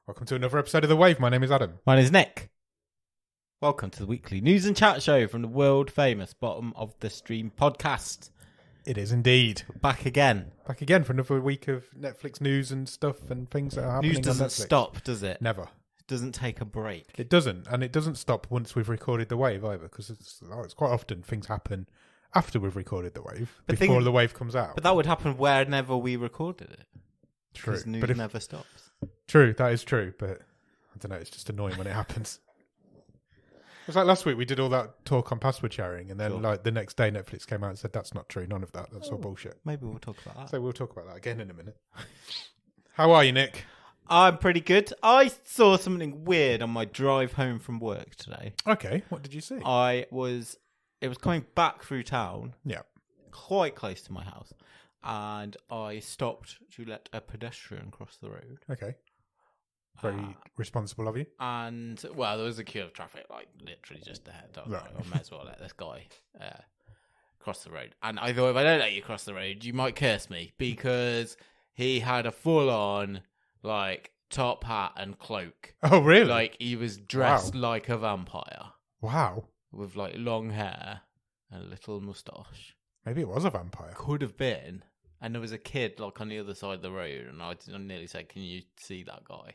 Welcome to another episode of The Wave. My name is Adam. My name is Nick. Welcome to the weekly news and chat show from the world famous Bottom of the Stream podcast. It is indeed. Back again. Back again for another week of Netflix news and stuff and things that are happening News doesn't on Netflix. stop, does it? Never. It doesn't take a break. It doesn't. And it doesn't stop once we've recorded The Wave either, because it's quite often things happen after we've recorded The Wave, before The Wave comes out. But that would happen whenever we recorded it. True. Because news never stops. True, that is true, but I don't know, it's just annoying when it happens. It's like last week we did all that talk on password sharing, and then like the next day Netflix came out and said that's not true, none of that, that's all bullshit. Maybe we'll talk about that. So we'll talk about that again in a minute. How are you, Nick? I'm pretty good. I saw something weird on my drive home from work today. Okay, what did you see? It was coming back through town. Yeah. Quite close to my house. And I stopped to let a pedestrian cross the road. Okay. Very responsible of you. And, well, there was a queue of traffic, like, literally just ahead. I was Right. like, I might as well let this guy cross the road. And I thought, if I don't let you cross the road, you might curse me. Because he had a full-on, like, top hat and cloak. Oh, really? Like, he was dressed like a vampire. Wow. With, like, long hair and a little moustache. Maybe it was a vampire. Could have been. And there was a kid like on the other side of the road, and I nearly said, "Can you see that guy?"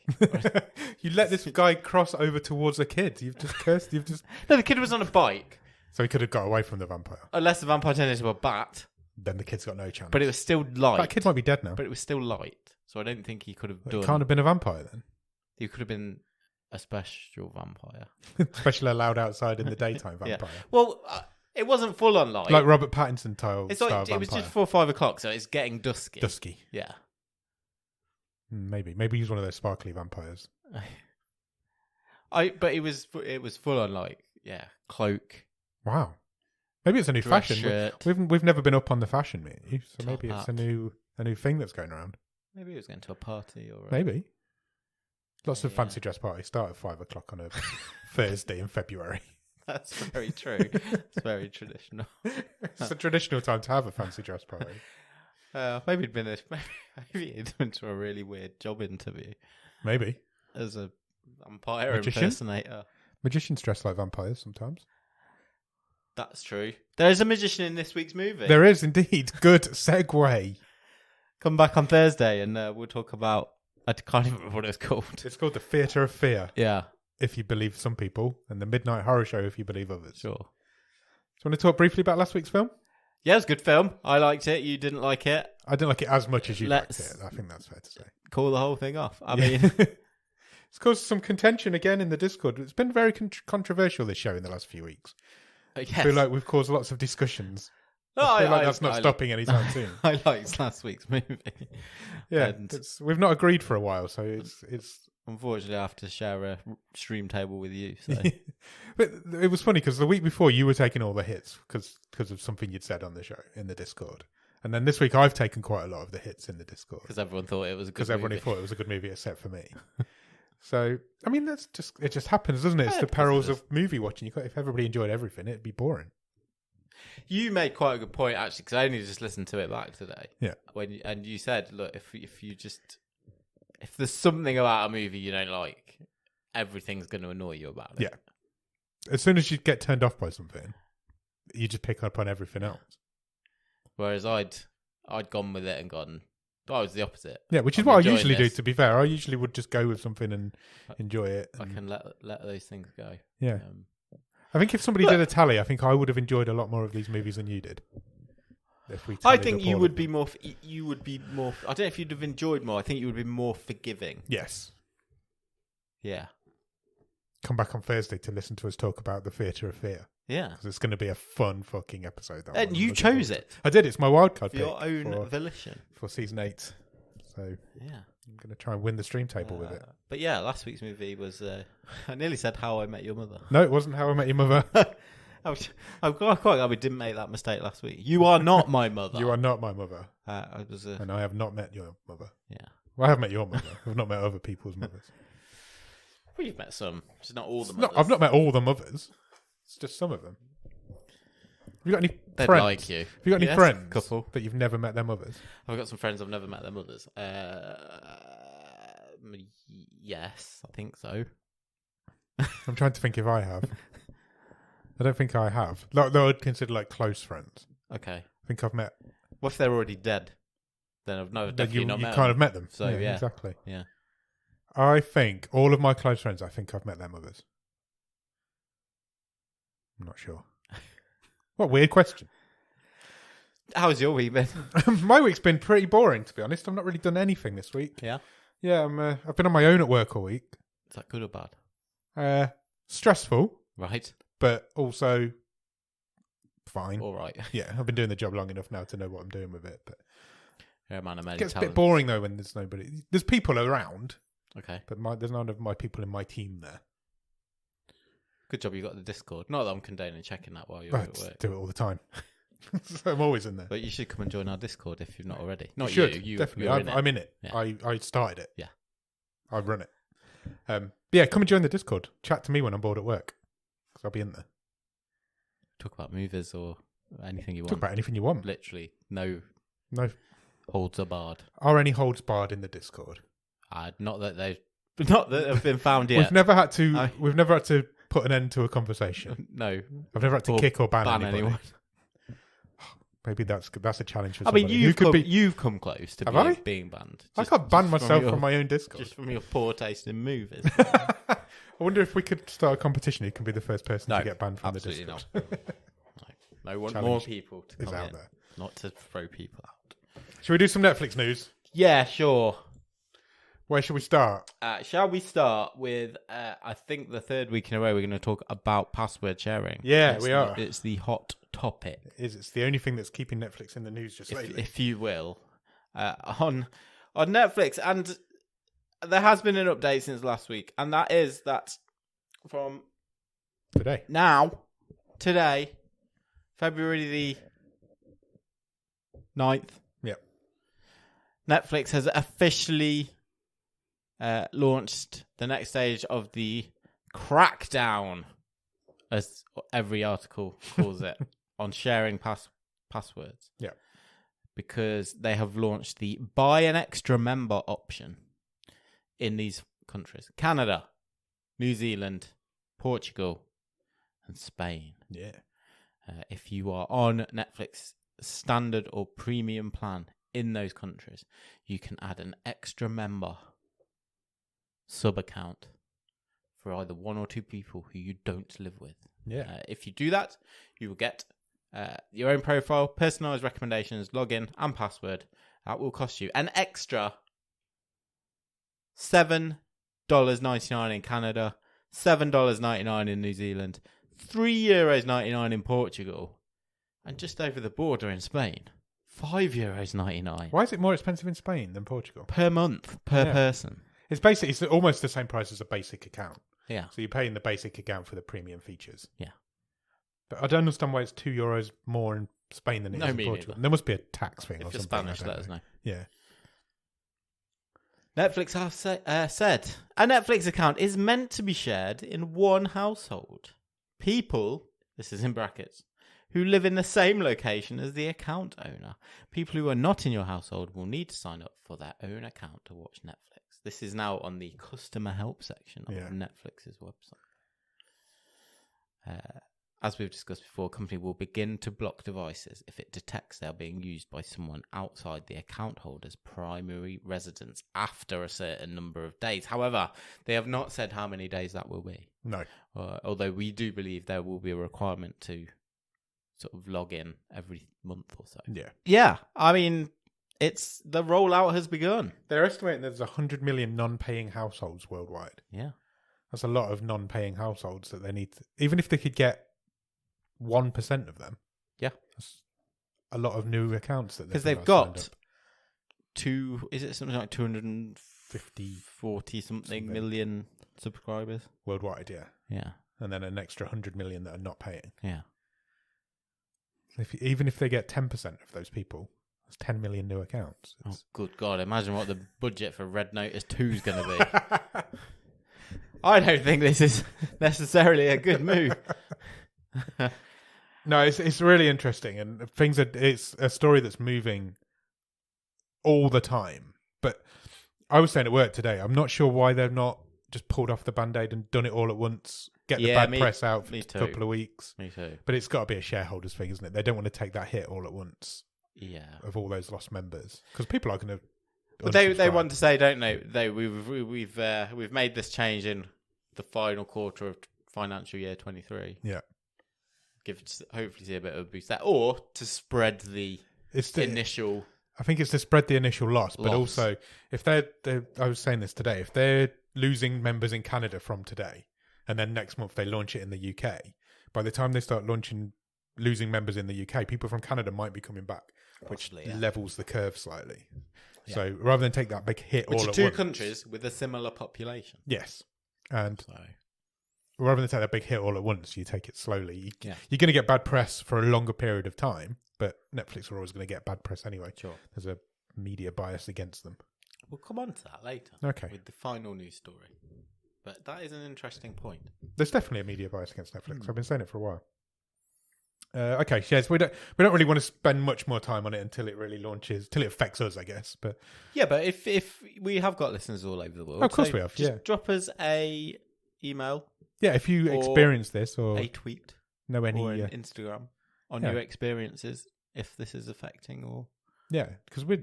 You let this guy cross over towards a kid. You've just cursed. No, the kid was on a bike. So he could have got away from the vampire. Unless the vampire turned into a bat. Then the kid's got no chance. But it was still light. That kid might be dead now. But it was still light, so I don't think he could have done. It can't have been a vampire then. He could have been a special vampire. Especially allowed outside in the daytime vampire. Yeah. Well. It wasn't full on light. Like Robert Pattinson style It's like, vampire. it was just 4 or 5 o'clock, so it's getting dusky. Dusky. Yeah. Maybe he's one of those sparkly vampires. But it was full on, like, yeah, cloak. Wow. Maybe it's a new Dress fashion. shirt. We've never been up on the fashion, me and you, so Top maybe it's hat. a new thing that's going around. Maybe he was going to a party or Maybe. Lots of Yeah. fancy dress parties start at 5 o'clock on a Thursday in February. That's very true. It's very traditional. It's a traditional time to have a fancy dress party. Maybe he'd been to a really weird job interview Maybe. as a vampire Magician? impersonator. Magicians dress like vampires sometimes. That's true. There's a magician in this week's movie. There is indeed. Good segue. Come back on Thursday and we'll talk about... I can't even remember what it's called. It's called The Theatre of Fear, Yeah, if you believe some people, and The Midnight Horror Show, if you believe others. sure. Do you want to talk briefly about last week's film? Yeah, it was a good film. I liked it. You didn't like it. I didn't like it as much as you liked Let's- it. I think that's fair to say. Call the whole thing off. I Yeah. mean... It's caused some contention again in the Discord. It's been very controversial, this show, in the last few weeks. I yes. feel like we've caused lots of discussions. No, I feel like that's not stopping anytime soon. I liked last week's movie. Yeah, And- we've not agreed for a while, so it's. Unfortunately, I have to share a stream table with you. So But it was funny because the week before you were taking all the hits because of something you'd said on the show in the Discord, and then this week I've taken quite a lot of the hits in the Discord because everyone thought it was a good because movie. everybody thought it was a good movie except for me. So I mean, it just happens, doesn't it? It's Yeah, the it perils does. of movie watching. If everybody enjoyed everything, it'd be boring. You made quite a good point actually, because I only just listened to it back today. Yeah. And you said, look, if there's something about a movie you don't like, everything's going to annoy you about it. Yeah. As soon as you get turned off by something, you just pick up on everything else. Whereas I'd gone with it and gone, I was the opposite. Yeah, which is I'm what I enjoying usually do. this. To be fair, I usually would just go with something and enjoy it. I and- can let those things go. Yeah. I think if somebody did a tally, I think I would have enjoyed a lot more of these movies than you did. If we I tallied think up you all would of be them. more. You would be more. I don't know if you'd have enjoyed more. I think you would be more forgiving. Yes. Yeah. Come back on Thursday to listen to us talk about The Theatre of Fear. Yeah. Because it's going to be a fun fucking episode. That And one. you I'm looking forward chose to it I did. It's my wildcard for pick your own volition. for season 8. So Yeah. I'm going to try and win the stream table with it. But yeah, last week's movie was. I nearly said How I Met Your Mother. No, it wasn't How I Met Your Mother. I'm quite glad we didn't make that mistake last week. You are not my mother. You are not my mother. I was. And I have not met your mother. Yeah. Well, I have met your mother. I've not met other people's mothers. Well, you've met some. It's not all the No, mothers. I've not met all the mothers. It's just some of them. Have you got any They'd friends? like you. Have you got any Yes, friends? a couple. But you've never met their mothers? I've got some friends I've never met their mothers. Yes, I think so. I'm trying to think if I have. I don't think I have. Like, though I'd consider like close friends. Okay. I think I've met. What if they're already dead? Then I've definitely You not met kind them. of met them. So, yeah. Exactly. Yeah. I think all of my close friends, I think I've met their mothers. I'm not sure. What a weird question. How's your week been? My week's been pretty boring, to be honest. I've not really done anything this week. Yeah? Yeah, I've been on my own at work all week. Is that good or bad? Stressful, Right. but also fine. All right. Yeah, I've been doing the job long enough now to know what I'm doing with it. But Yeah, man, it gets a bit boring though when there's nobody. There's people around, Okay. but there's none of my people in my team there. Good job you got the Discord. Not that I'm condoning checking that while you're I at just work. do it all the time. So I'm always in there. But you should come and join our Discord if you've not already. Not should, you. definitely. You're I'm in it. Yeah. I started it. Yeah. I run it. Yeah, come and join the Discord. Chat to me when I'm bored at work, because I'll be in there. Talk about movies or anything you want. Talk about anything you want. Literally, no No, holds are barred. are any holds barred in the Discord? Not that they've been found yet. We've never had to put an end to a conversation. No, I've never had to Or kick or ban anybody. anyone. Maybe that's a challenge for I somebody. mean, you've come close to Have I? being banned. I can't ban from myself your- from my own Discord. Just from your poor taste in movies. I wonder if we could start a competition who can be the first person No, to get banned from the Absolutely Discord. not. No, want Challenge more people to Is come out in, there. not to throw people out. Should we do some Netflix news? Yeah, sure. Where should we start? Shall we start with, I think the third week in a row we're going to talk about password sharing. Yeah, we are. It's the hot topic, It's the only thing that's keeping Netflix in the news just lately. if you will, on Netflix. And there has been an update since last week, and that is that from today, February the 9th, Yep. Netflix has officially launched the next stage of the crackdown, as every article calls it, on sharing passwords. Yeah. Because they have launched the buy an extra member option in these countries: Canada, New Zealand, Portugal, and Spain. Yeah. If you are on Netflix standard or premium plan in those countries, you can add an extra member sub account for either one or two people who you don't live with. Yeah. If you do that, you will get your own profile, personalized recommendations, login, and password. That will cost you an extra $7.99 in Canada, $7.99 in New Zealand, €3.99 in Portugal, and just over the border in Spain, €5.99 Why is it more expensive in Spain than Portugal? per month per Yeah. person. It's almost the same price as a basic account. Yeah. So you're paying the basic account for the premium features. Yeah. But I don't understand why it's €2 more in Spain than it No, is in me Portugal. neither. There must be a tax thing or If you're something. Spanish, let us know. Yeah. Netflix have said a Netflix account is meant to be shared in one household. People, this is in brackets, who live in the same location as the account owner. People who are not in your household will need to sign up for their own account to watch Netflix. This is now on the customer help section of Netflix's website. As we've discussed before, a company will begin to block devices if it detects they're being used by someone outside the account holder's primary residence after a certain number of days. However, they have not said how many days that will be. No. Although we do believe there will be a requirement to sort of log in every month or so. Yeah. Yeah, I mean, the rollout has begun. They're estimating there's 100 million non-paying households worldwide. Yeah. That's a lot of non-paying households that they need to, even if they could get 1% of them. Yeah. That's a lot of new accounts that Because they've got is it something like 240 something million subscribers? Worldwide, yeah. Yeah. And then an extra 100 million that are not paying. Yeah. Even if they get 10% of those people, that's 10 million new accounts. Oh, good God. Imagine what the budget for Red Notice 2 is going to be. I don't think this is necessarily a good move. No, it's really interesting, and it's a story that's moving all the time. But I was saying at work today, I'm not sure why they've not just pulled off the Band-Aid and done it all at once, get the bad press out for a couple of weeks. Me too. But it's got to be a shareholders thing, isn't it? They don't want to take that hit all at once. Yeah. Of all those lost members. Because people are going to... But they want to say, don't they? We've made this change in the final quarter of financial year 23. Yeah. Hopefully see a bit of a boost there. Or to spread the initial... I think it's to spread the initial loss. But also, if I was saying this today, if they're losing members in Canada from today, and then next month they launch it in the UK, by the time they start losing members in the UK, people from Canada might be coming back, which levels the curve slightly. Yeah. So rather than take that big hit all at once... two countries with a similar population. Yes. And rather than take that big hit all at once, you take it slowly. You're going to get bad press for a longer period of time, but Netflix are always going to get bad press anyway. Sure. There's a media bias against them. We'll come on to that later. Okay. With the final news story. But that is an interesting point. There's definitely a media bias against Netflix. I've been saying it for a while. Okay, yes, we don't really want to spend much more time on it until it really launches, till it affects us, I guess. But yeah, but if we have got listeners all over the world, of course we have. Just drop us a email. Yeah, if you experience this or a tweet, know any or an Instagram on your experiences, if this is affecting or because we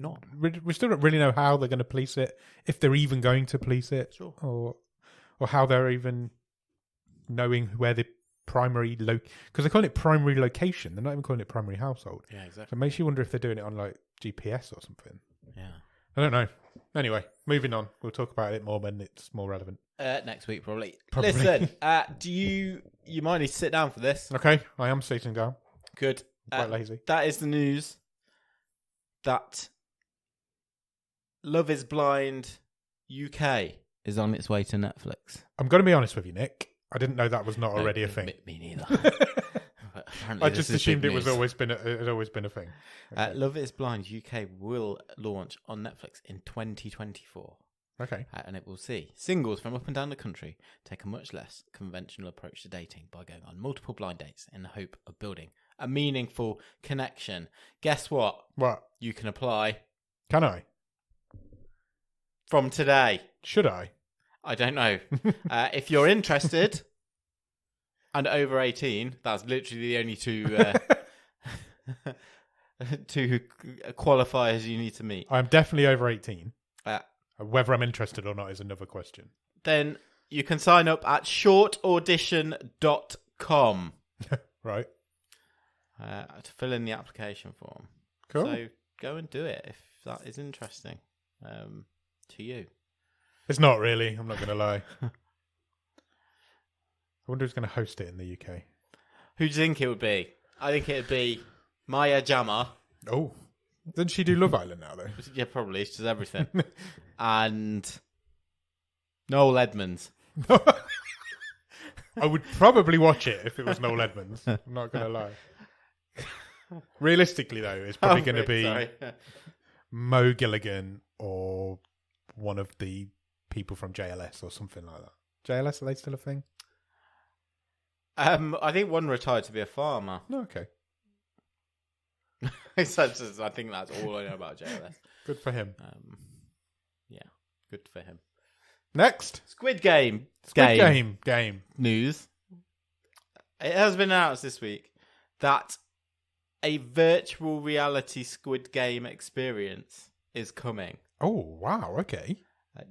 still don't really know how they're going to police it, if they're even going to police it, sure, or how they're even knowing where the primary because they call it primary location. They're not even calling it primary household. Yeah, exactly. So it makes you wonder if they're doing it on like GPS or something. Yeah, I don't know. Anyway, moving on. We'll talk about it more when it's more relevant. Next week, probably. Listen, you might need to sit down for this. Okay, I am sitting down. Good. Quite lazy. That is the news that Love is Blind UK is on its way to Netflix. I'm going to be honest with you, Nick. I didn't know that was not already a thing. Me neither. I just assumed it had always been a thing. Okay. Love is Blind UK will launch on Netflix in 2024. Okay. And it will see singles from up and down the country take a much less conventional approach to dating by going on multiple blind dates in the hope of building a meaningful connection. Guess what? What? You can apply. Can I? From today. Should I? I don't know. If you're interested and over 18, that's literally the only two qualifiers you need to meet. I'm definitely over 18. Whether I'm interested or not is another question. Then you can sign up at shortaudition.com. Right. To fill in the application form. Cool. So go and do it if that is interesting to you. It's not really. I'm not going to lie. I wonder who's going to host it in the UK. Who do you think it would be? I think it would be Maya Jama. Oh. Doesn't she do Love Island now, though? Yeah, probably. She does everything. And Noel Edmonds. I would probably watch it if it was Noel Edmonds. I'm not going to lie. Realistically, though, it's probably going to be Mo Gilligan or one of the people from JLS or something like that. JLS, are they still a thing? I think one retired to be a farmer. No, okay. I think that's all I know about JLS. Good for him. Yeah, good for him. Next. Squid Game news. It has been announced this week that a virtual reality Squid Game experience is coming. Oh, wow, okay.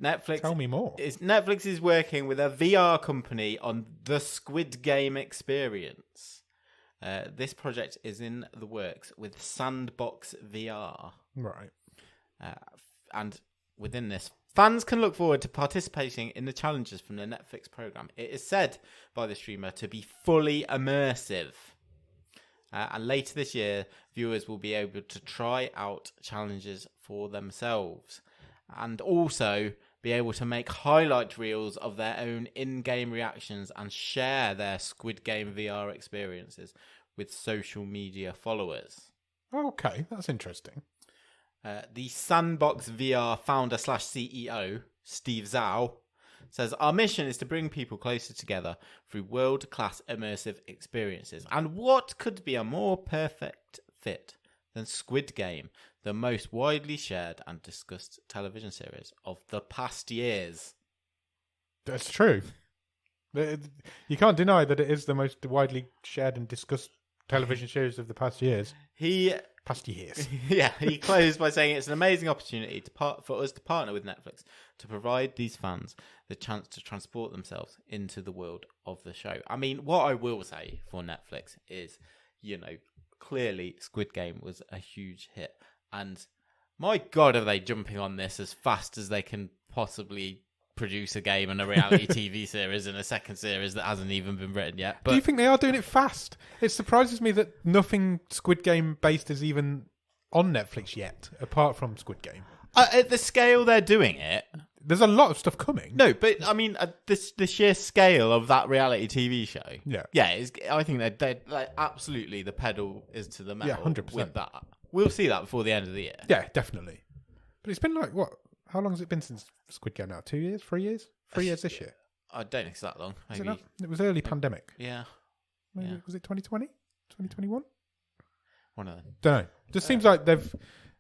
Netflix. Tell me more. Netflix is working with a VR company on the Squid Game experience. This project is in the works with Sandbox VR. Right. And within this, fans can look forward to participating in the challenges from the Netflix program. It is said by the streamer to be fully immersive. And later this year, viewers will be able to try out challenges for themselves. And also be able to make highlight reels of their own in-game reactions and share their Squid Game VR experiences with social media followers. Okay, that's interesting. The Sandbox VR founder/CEO, Steve Zhao, says, our mission is to bring people closer together through world-class immersive experiences. And what could be a more perfect fit than Squid Game, the most widely shared and discussed television series of the past years. That's true. You can't deny that it is the most widely shared and discussed television series of the past years. Past years. Yeah, he closed by saying it's an amazing opportunity for us to partner with Netflix to provide these fans the chance to transport themselves into the world of the show. I mean, what I will say for Netflix is, clearly Squid Game was a huge hit. And my God, are they jumping on this as fast as they can possibly produce a game and a reality TV series and a second series that hasn't even been written yet. But do you think they are doing it fast? It surprises me that nothing Squid Game based is even on Netflix yet, apart from Squid Game. At the scale they're doing it, there's a lot of stuff coming. No, but I mean, the sheer scale of that reality TV show. Yeah. I think they absolutely the pedal is to the metal. 100%. With that. We'll see that before the end of the year. Yeah, definitely. But it's been like what? How long has it been since Squid Game now? 2 years? 3 years? 3 years this year? I don't think it's that long. Maybe. It was early pandemic. Yeah. Maybe, was it 2020? 2021? One of them. Don't know. Just seems like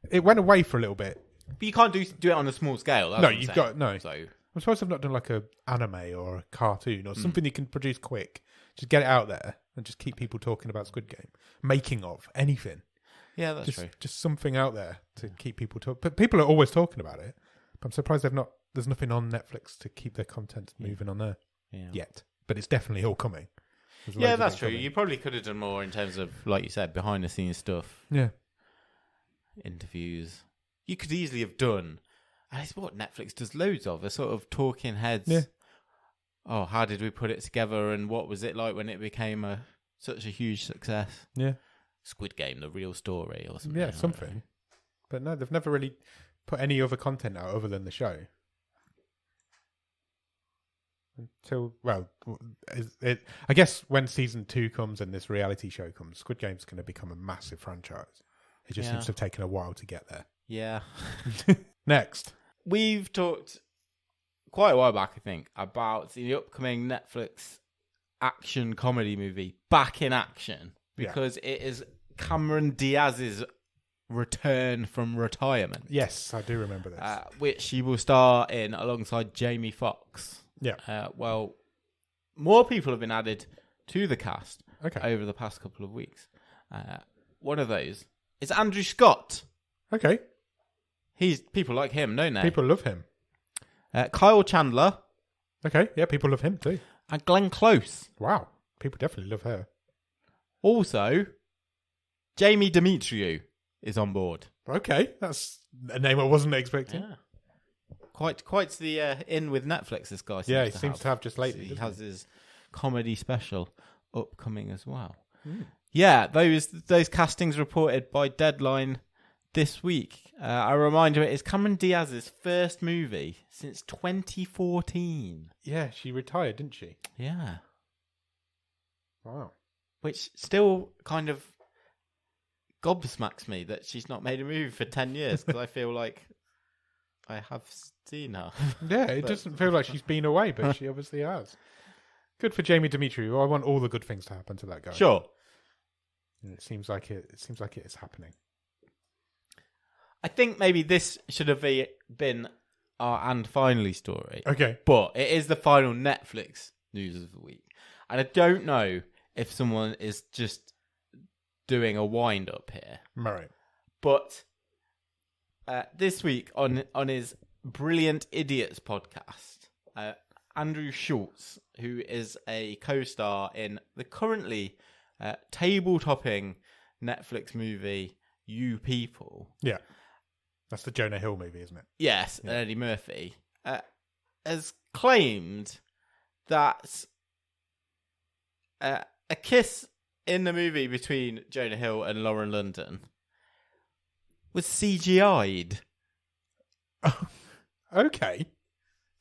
it went away for a little bit. But you can't do it on a small scale. That's No, what I'm you've saying. got no. So I'm supposed to have not done like a anime or a cartoon or something you can produce quick. Just get it out there and just keep people talking about Squid Game. Making of anything. yeah, that's true. Just something out there to keep people talking. But people are always talking about it. But I'm surprised there's nothing on Netflix to keep their content moving on there yet. But it's definitely all coming. Yeah, that's true. You probably could have done more in terms of, like you said, behind the scenes stuff. Yeah. Interviews. You could easily have done, and it's what Netflix does loads of, a sort of talking heads. Yeah. Oh, how did we put it together, and what was it like when it became such a huge success? Yeah. Squid Game, the real story, or something. Yeah, something. But no, they've never really put any other content out other than the show. I guess when season 2 comes and this reality show comes, Squid Game's going to become a massive franchise. It just seems to have taken a while to get there. Yeah. Next. We've talked quite a while back, I think, about the upcoming Netflix action comedy movie, Back in Action, because it is Cameron Diaz's return from retirement. Yes, I do remember this. Which she will star in alongside Jamie Foxx. Yeah. Well, more people have been added to the cast over the past couple of weeks. One of those is Andrew Scott. Okay. People like him, don't they? People love him. Kyle Chandler. Okay, yeah, people love him too. And Glenn Close. Wow, people definitely love her. Also, Jamie Demetriou is on board. Okay, that's a name I wasn't expecting. Yeah. Quite the in with Netflix, this guy. He seems to have just lately. He has his comedy special upcoming as well. Mm. Yeah, those castings reported by Deadline this week. A reminder, it is Cameron Diaz's first movie since 2014. Yeah, she retired, didn't she? Yeah. Wow. Which still kind of gobsmacks me that she's not made a movie for 10 years, because I feel like I have seen her. Yeah, it doesn't feel like she's been away, but she obviously has. Good for Jamie Demetriou. I want all the good things to happen to that guy. Sure. And it seems like it is happening. I think maybe this should have been our and finally story. Okay. But it is the final Netflix news of the week. And I don't know if someone is just doing a wind up here. Right. But this week on his Brilliant Idiots podcast, Andrew Schultz, who is a co-star in the currently table-topping Netflix movie You People. Yeah. That's the Jonah Hill movie, isn't it? Yes, yeah. Eddie Murphy has claimed that a kiss in the movie between Jonah Hill and Lauren London was CGI'd. Okay.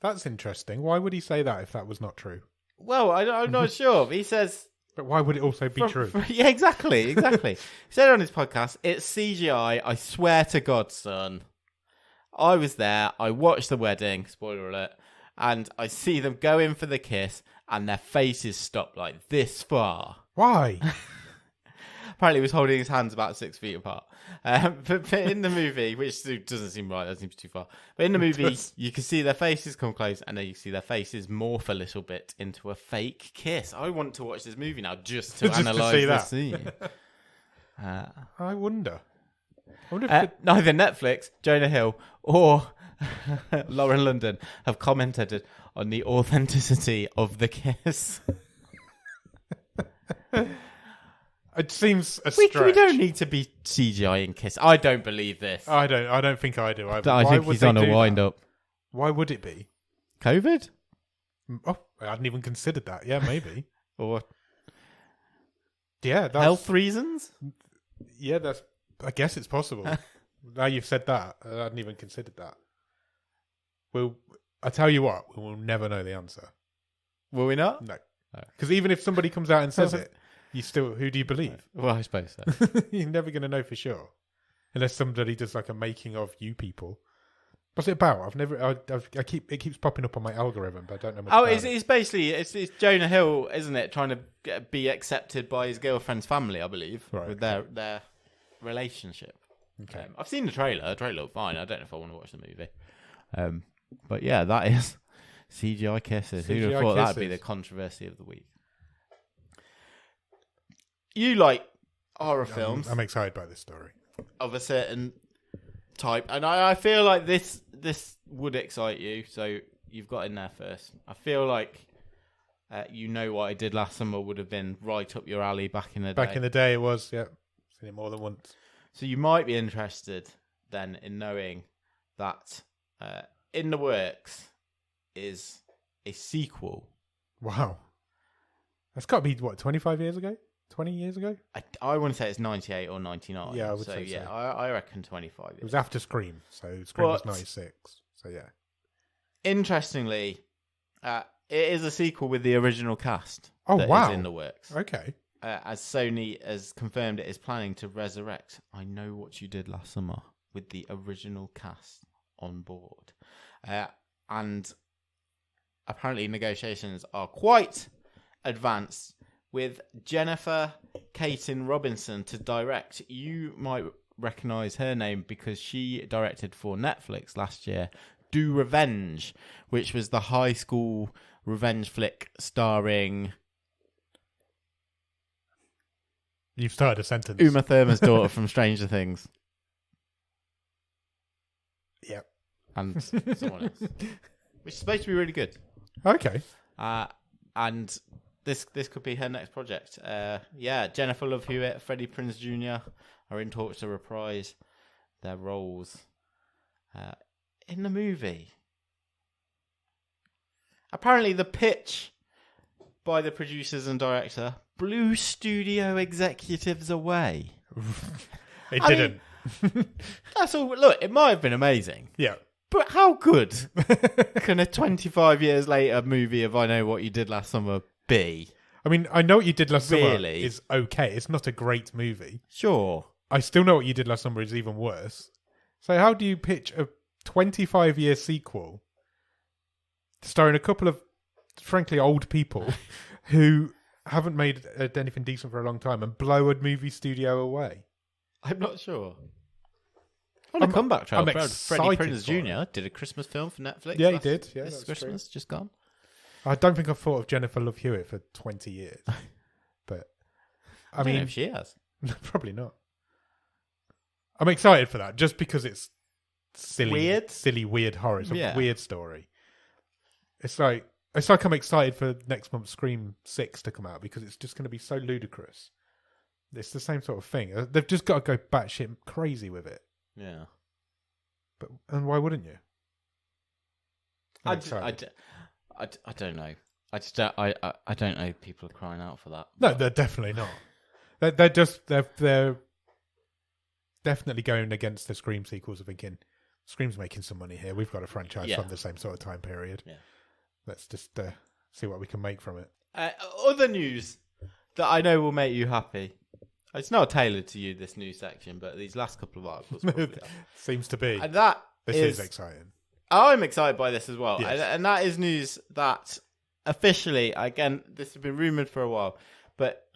That's interesting. Why would he say that if that was not true? Well, I'm not sure. He says... But why would it also be true? Yeah, exactly. He said on his podcast, it's CGI, I swear to God, son. I was there, I watched the wedding, spoiler alert, and I see them go in for the kiss, and their faces stop like this far. Why? Apparently, he was holding his hands about 6 feet apart. But in the movie, which doesn't seem right, that seems too far. But in the movie, you can see their faces come close, and then you see their faces morph a little bit into a fake kiss. I want to watch this movie now just to analyse the scene. I wonder if neither Netflix, Jonah Hill, or Lauren London have commented on the authenticity of the kiss. It seems a we stretch. don't need to be CGI-ing kiss. I don't believe this. I don't think I do. I think he's on a wind-up. Why would it be? COVID? Oh, I hadn't even considered that. Yeah, maybe. Or yeah, health reasons? Yeah, I guess it's possible. Now you've said that, I hadn't even considered that. I tell you what, we will never know the answer. Will we not? No. Because even if somebody comes out and says it, who do you believe? Well, I suppose so. You're never going to know for sure. Unless somebody does like a making of you people. What's it about? It keeps popping up on my algorithm, but I don't know much about it. It's basically, it's Jonah Hill, isn't it? Trying to be accepted by his girlfriend's family, I believe. Right. With their relationship. Okay. I've seen the trailer. The trailer looked fine. I don't know if I want to watch the movie. But yeah, that is CGI kisses. Who'd have thought that'd be the controversy of the week? You like horror films. I'm excited by this story. Of a certain type. And I feel like this would excite you. So you've got in there first. I feel like you know what I did last summer would have been right up your alley back in the day. Back in the day it was, yeah. Seen it more than once. So you might be interested then in knowing that in the works is a sequel. Wow. That's got to be, 25 years ago? 20 years ago? I want to say it's 98 or 99. Yeah, I would say so. Yeah, I reckon 25 years. It was after Scream, so Scream was 96. So yeah. Interestingly, it is a sequel with the original cast. Oh, that wow. is in the works. Okay. As Sony has confirmed it is planning to resurrect I Know What You Did Last Summer with the original cast on board. And apparently negotiations are quite advanced with Jennifer Caton Robinson to direct. You might recognise her name because she directed for Netflix last year Do Revenge, which was the high school revenge flick starring You've started a sentence. Uma Thurman's daughter from Stranger Things. Yep. And someone else. Which is supposed to be really good. Okay. And this could be her next project. Jennifer Love Hewitt, Freddie Prinze Jr. are in talks to reprise their roles in the movie. Apparently the pitch by the producers and director blew studio executives away. It didn't. That's all. Look, it might have been amazing. Yeah. But how good can a 25 years later movie of I Know What You Did Last Summer be? I mean, I Know What You Did Last Summer Really? is okay. It's not a great movie. Sure. I Still Know What You Did Last Summer is even worse. So how do you pitch a 25-year sequel starring a couple of, frankly, old people who haven't made anything decent for a long time and blow a movie studio away? I'm not sure. On a comeback trailer, I'm Freddie excited Prinze for Jr. did a Christmas film for Netflix. Yeah, he did. Yeah, this that's Christmas, just gone. I don't think I've thought of Jennifer Love Hewitt for 20 years. But, I don't know if she has. Probably not. I'm excited for that, just because it's silly, weird horror. It's a weird story. It's like I'm excited for next month's Scream 6 to come out, because it's just going to be so ludicrous. It's the same sort of thing. They've just got to go batshit crazy with it. Yeah. And why wouldn't you? I don't know. I don't know. People are crying out for that. No, they're definitely not. They're definitely going against the Scream sequels of thinking Scream's making some money here. We've got a franchise from the same sort of time period. Yeah. Let's just see what we can make from it. Other news that I know will make you happy. It's not tailored to you, this news section, but these last couple of articles probably are. Seems to be. And this is exciting. I'm excited by this as well. Yes. And that is news that officially, again, this has been rumoured for a while, but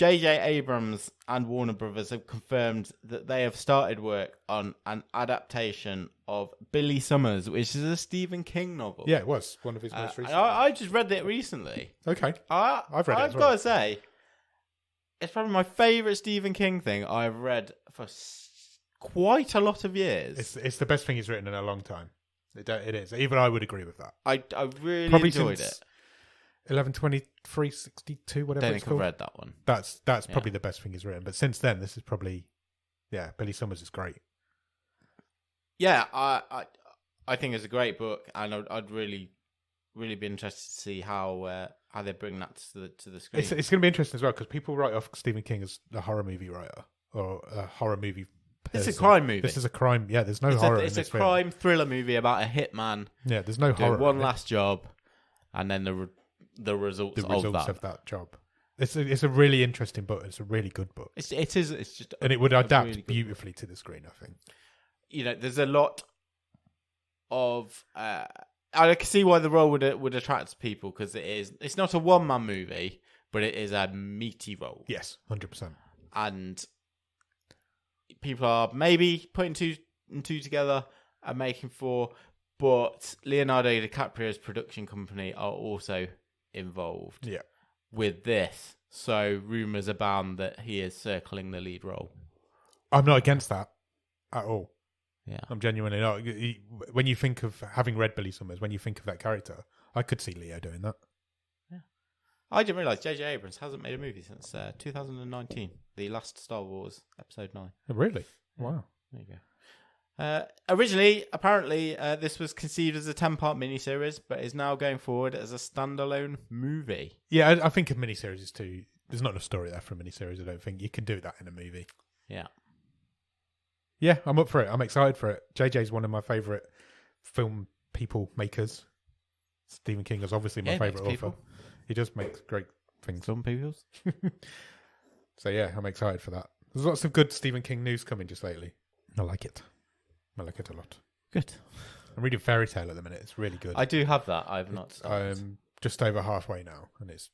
J.J. Abrams and Warner Brothers have confirmed that they have started work on an adaptation of Billy Summers, which is a Stephen King novel. Yeah, it was one of his most recent. I just read it recently. Okay. I've read it I've as well. got to say, it's probably my favourite Stephen King thing I've read for quite a lot of years. It's the best thing he's written in a long time. It is. Even I would agree with that. I really Probably enjoyed since it. 11/23/62, whatever Don't it's think I've called. read that one. That's probably the best thing he's written. But since then, this is probably, Billy Summers is great. Yeah, I think it's a great book, and I'd really be interested to see how they bring that to the screen. It's going to be interesting as well because people write off Stephen King as a horror movie writer or a horror movie person. It's a crime movie. This is a crime. Yeah, there's no horror in this It's a film. crime thriller movie about a hitman. Yeah, there's no horror. Doing one in it. last job, and then the results of that job. It's a really interesting book. It's a really good book. It is. It's just, and it would adapt really beautifully to the screen, I think. There's a lot of. I can see why the role would attract people because it's not a one-man movie, but it is a meaty role. Yes, 100%. And people are maybe putting two and two together and making four, but Leonardo DiCaprio's production company are also involved with this. So rumours abound that he is circling the lead role. I'm not against that at all. Yeah, I'm genuinely not. When you think of having read Billy Summers, when you think of that character, I could see Leo doing that. Yeah, I didn't realise J.J. Abrams hasn't made a movie since 2019, the last Star Wars Episode 9. Oh, really? Wow. There you go. Originally, apparently, this was conceived as a 10-part miniseries, but is now going forward as a standalone movie. Yeah, I think a miniseries is too. There's not enough story there for a miniseries. I don't think you can do that in a movie. Yeah. Yeah, I'm up for it. I'm excited for it. JJ's one of my favourite film people makers. Stephen King is obviously my favourite author. He just makes great things. Some people's. So yeah, I'm excited for that. There's lots of good Stephen King news coming just lately. I like it. I like it a lot. Good. I'm reading Fairy Tale at the minute. It's really good. I do have that. I've not started. I'm just over halfway now, and it's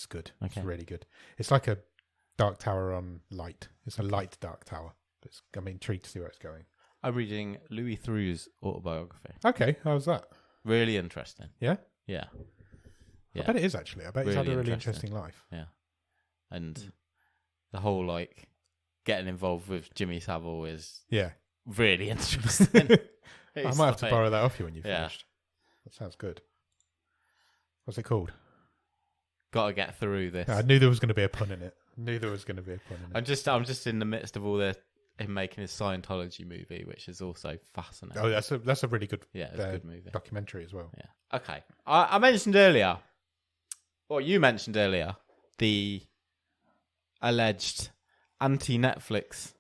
good. Okay. It's really good. It's like a Dark Tower on light. It's a light Dark Tower. I'm intrigued to see where it's going. I'm reading Louis Theroux's autobiography. Okay, how's that? Really interesting. Yeah? Yeah. I bet it is, actually. I bet he's had a really interesting life. Yeah. And the whole, getting involved with Jimmy Savile is really interesting. I might have to borrow that off you when you've finished. That sounds good. What's it called? Got to get through this. I knew there was going to be a pun in it. I'm just in the midst of all him making his Scientology movie, which is also fascinating. Oh, that's a really good, it's a good movie. Documentary as well. Yeah. Okay. I mentioned earlier, or you mentioned earlier, the alleged anti-Netflix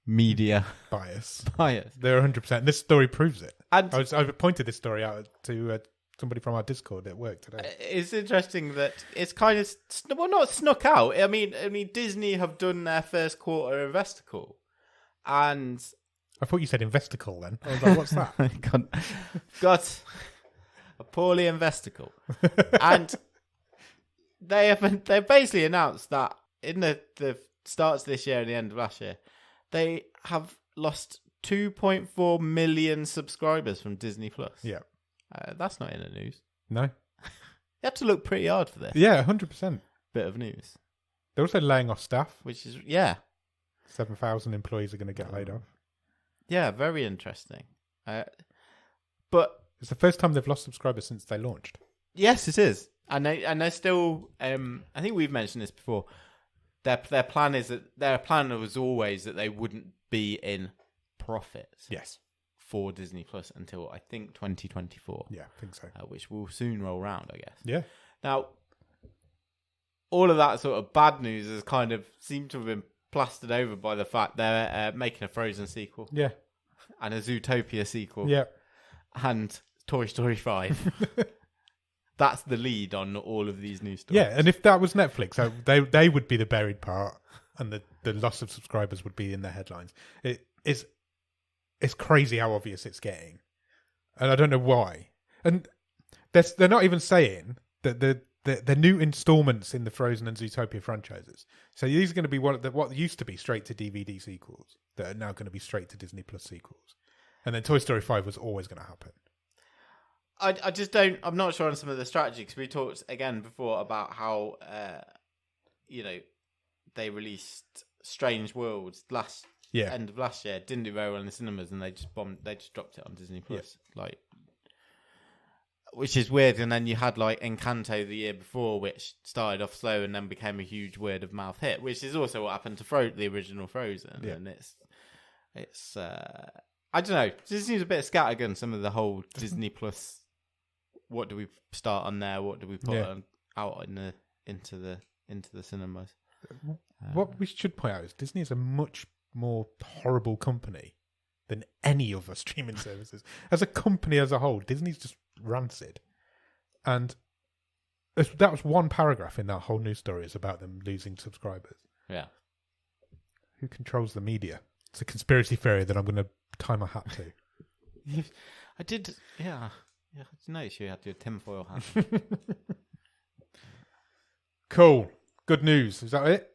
media bias. They're 100%. This story proves it. And I pointed this story out to somebody from our Discord at work today. It's interesting that it's kind of not snuck out. I mean, Disney have done their first quarter investor call, and I thought you said investicle then. I was like, what's that? got a poorly investicle, and they basically announced that in the starts this year and the end of last year, they have lost 2.4 million subscribers from Disney Plus. Yeah. That's not in the news. No. You have to look pretty hard for this. Yeah, 100%. Bit of news. They're also laying off staff. Which is, 7,000 employees are going to get laid off. Yeah, very interesting. But it's the first time they've lost subscribers since they launched. Yes, it is. And they're still, I think we've mentioned this before, their plan was always that they wouldn't be in profit. Yes. For Disney Plus until I think 2024. Yeah, I think so. Which will soon roll round, I guess. Yeah. Now, all of that sort of bad news has kind of seemed to have been plastered over by the fact they're making a Frozen sequel. Yeah. And a Zootopia sequel. Yeah. And Toy Story 5. That's the lead on all of these new stories. Yeah, and if that was Netflix, they would be the buried part, and the loss of subscribers would be in their headlines. It's crazy how obvious it's getting, and I don't know why. And they're not even saying that they're new installments in the Frozen and Zootopia franchises. So these are going to be what used to be straight to DVD sequels that are now going to be straight to Disney Plus sequels. And then Toy Story 5 was always going to happen. I just don't. I'm not sure on some of the strategy because we talked again before about how they released Strange Worlds end of last year. Didn't do very well in the cinemas, and they just dropped it on Disney Plus. Like, which is weird. And then you had like Encanto the year before, which started off slow and then became a huge word of mouth hit, which is also what happened to the original Frozen. Yeah. And it's I don't know. It just seems a bit scattergun. Some of the whole Disney Plus. What do we start on there? What do we put out into the cinemas? What we should point out is Disney is a much more horrible company than any other streaming services. As a company as a whole, Disney's just rancid. And that was one paragraph in that whole news story is about them losing subscribers. Yeah. Who controls the media? It's a conspiracy theory that I'm going to tie my hat to. I did, yeah. Yeah, I noticed you had your tinfoil hat. Cool. Good news. Is that it?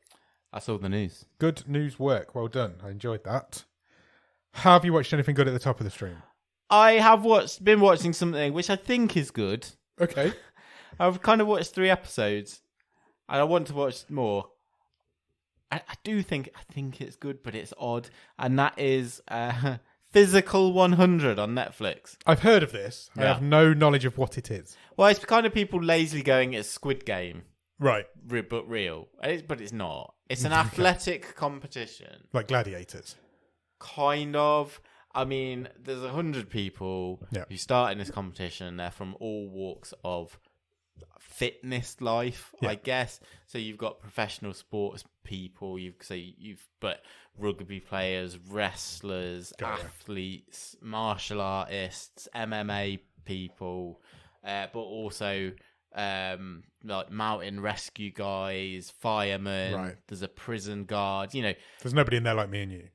That's all the news. Good news work. Well done. I enjoyed that. Have you watched anything good at the top of the stream? I have been watching something which I think is good. Okay. I've kind of watched 3 episodes, and I want to watch more. I think it's good, but it's odd, and that is Physical 100 on Netflix. I've heard of this. Yeah. I have no knowledge of what it is. Well, it's kind of people lazily going, it's Squid Game. Right. But real. But it's not. It's an athletic competition. Like gladiators. Kind of. I mean, there's 100 people who start in this competition. They're from all walks of fitness life, I guess. So you've got professional sports people, but rugby players, wrestlers, athletes, martial artists, MMA people, but also like mountain rescue guys, firemen. Right. There's a prison guard. There's nobody in there like me and you.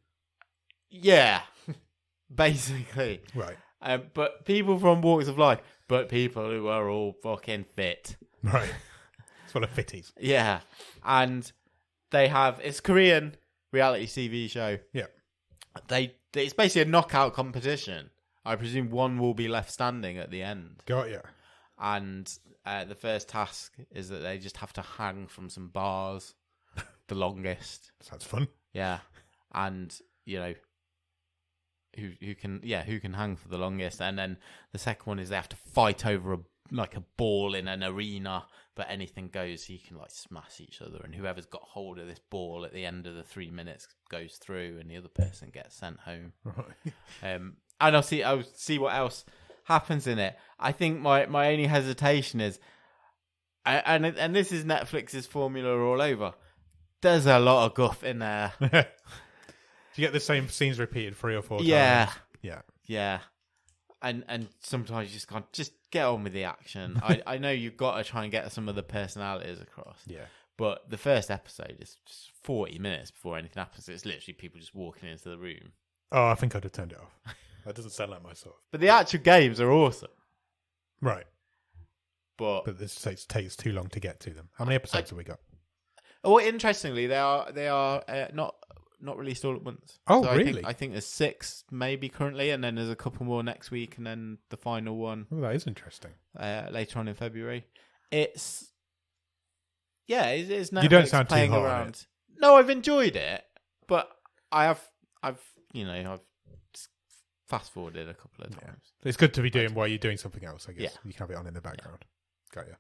Yeah, basically. Right. But people from walks of life, but people who are all fucking fit. Right. It's full of fitties. Yeah. And it's Korean reality TV show. Yeah. It's basically a knockout competition. I presume one will be left standing at the end. Got ya. And the first task is that they just have to hang from some bars the longest. Sounds fun. Yeah. And, who can hang for the longest, and then the second one is they have to fight over a ball in an arena, but anything goes, so you can smash each other, and whoever's got hold of this ball at the end of the 3 minutes goes through, and the other person gets sent home. Right. And I'll see what else happens in it. I think my only hesitation is, and this is Netflix's formula all over. There's a lot of guff in there. Do you get the same scenes repeated 3 or 4 times? Yeah. Yeah. Yeah. And sometimes you just can't get on with the action. I know you've got to try and get some of the personalities across. Yeah. But the first episode is just 40 minutes before anything happens. It's literally people just walking into the room. Oh, I think I'd have turned it off. That doesn't sound like my sort of. But the actual games are awesome. Right. But this takes too long to get to them. How many episodes have we got? Oh, interestingly, they are not released all at once. Oh, so really? I think there's 6 maybe currently, and then there's a couple more next week, and then the final one. Oh, that is interesting. Later on in February. It's Netflix you don't sound playing too hot around. on it. No, I've enjoyed it, but I've fast forwarded a couple of times. It's good to be doing while you're doing something else, I guess. Yeah. You can have it on in the background. Got you.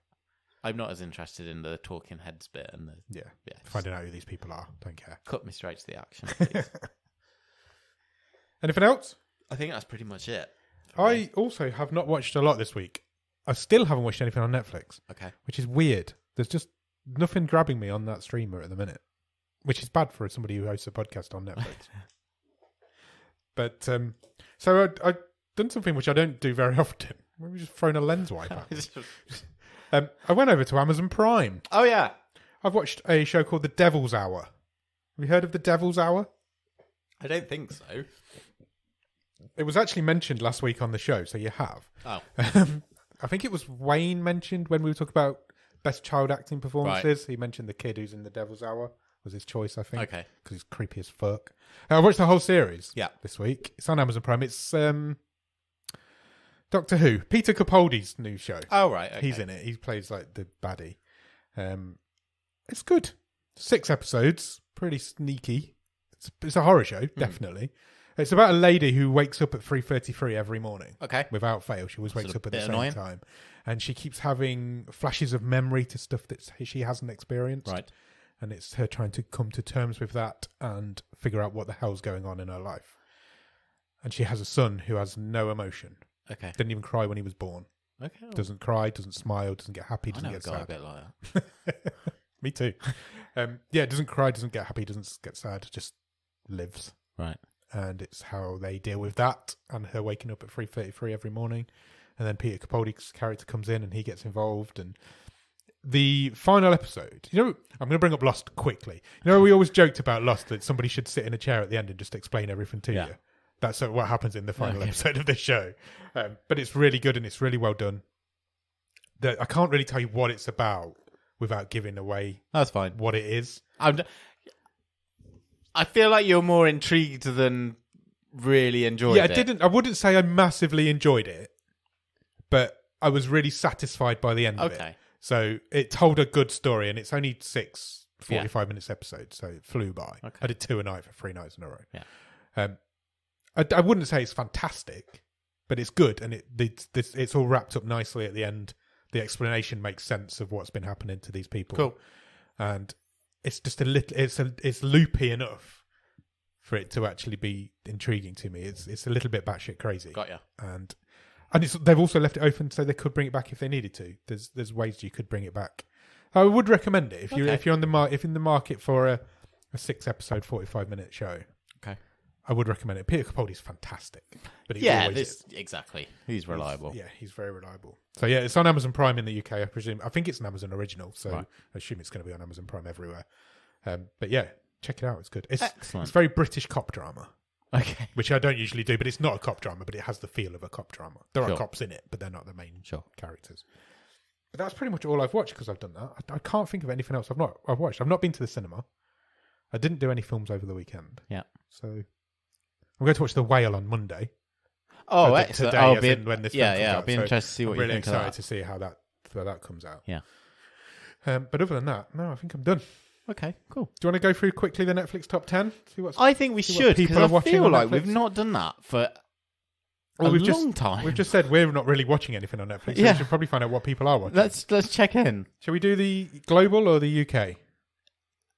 I'm not as interested in the talking heads bit and the finding out who these people are. Don't care. Cut me straight to the action, please. Anything else? I think that's pretty much it. I also have not watched a lot this week. I still haven't watched anything on Netflix. Okay. Which is weird. There's just nothing grabbing me on that streamer at the minute, which is bad for somebody who hosts a podcast on Netflix. But so I've done something which I don't do very often. We've just thrown a lens wipe at me. I went over to Amazon Prime. Oh, yeah. I've watched a show called The Devil's Hour. Have you heard of The Devil's Hour? I don't think so. It was actually mentioned last week on the show, so you have. Oh. I think it was Wayne mentioned when we were talking about best child acting performances. He mentioned the kid who's in The Devil's Hour was his choice, I think. Okay. Because he's creepy as fuck. I watched the whole series. Yeah. This week. It's on Amazon Prime. It's Doctor Who. Peter Capaldi's new show. Oh, right. Okay. He's in it. He plays like the baddie. It's good. 6 episodes. Pretty sneaky. It's a horror show, definitely. It's about a lady who wakes up at 3:33 every morning. Okay. Without fail. She always wakes Sort up of at the bit same annoying. time. And she keeps having flashes of memory to stuff that she hasn't experienced. Right. And it's her trying to come to terms with that and figure out what the hell's going on in her life. And she has a son who has no emotion. Okay. Didn't even cry when he was born. Okay. Doesn't cry, doesn't smile, doesn't get happy, I doesn't know a get guy a sad. bit like that. Me too. Doesn't cry, doesn't get happy, doesn't get sad, just lives. Right. And it's how they deal with that and her waking up at 3:33 every morning. And then Peter Capaldi's character comes in and he gets involved. And the final episode, I'm going to bring up Lost quickly. We always joked about Lost that somebody should sit in a chair at the end and just explain everything to you. That's what happens in the final episode of this show. But it's really good and it's really well done. I can't really tell you what it's about without giving away That's fine. what it is. I feel like you're more intrigued than really enjoyed it. I wouldn't say I massively enjoyed it, but I was really satisfied by the end of it. Okay. So it told a good story, and it's only 6 45 minutes episodes, so it flew by. Okay. I did 2 a night for 3 nights in a row. Yeah. I wouldn't say it's fantastic, but it's good, and it's all wrapped up nicely at the end. The explanation makes sense of what's been happening to these people. Cool. And it's just it's loopy enough for it to actually be intriguing to me. It's a little bit batshit crazy. Got ya. And they've also left it open so they could bring it back if they needed to. There's ways you could bring it back. I would recommend it if you're in the market for a 6 episode 45-minute show. Okay. I would recommend it. Peter Capaldi's fantastic, but he always is. Exactly. He's reliable. He's very reliable. So it's on Amazon Prime in the UK. I presume. I think it's an Amazon original, so Right. I assume it's going to be on Amazon Prime everywhere. But check it out. It's good. Excellent. It's very British cop drama, Okay. which I don't usually do. But it's not a cop drama, but it has the feel of a cop drama. There are Sure. cops in it, but they're not the main Sure. characters. But that's pretty much all I've watched because I've done that. I can't think of anything else I've watched. I've not been to the cinema. I didn't do any films over the weekend. Yeah. So I'm going to watch The Whale on Monday. Oh, Today, excellent. when this film comes out. I'll be So interested to see what I'm you really think of excited that. to see how that comes out. Yeah. But other than that, no, I think I'm done. Okay, cool. Do you want to go through quickly the Netflix top 10? I think we see what should, people because are I watching feel on like Netflix? we've not done that for a Well, long time. We've just said we're not really watching anything on Netflix. So Yeah. we should probably find out what people are watching. Let's check in. Shall we do the global or the UK?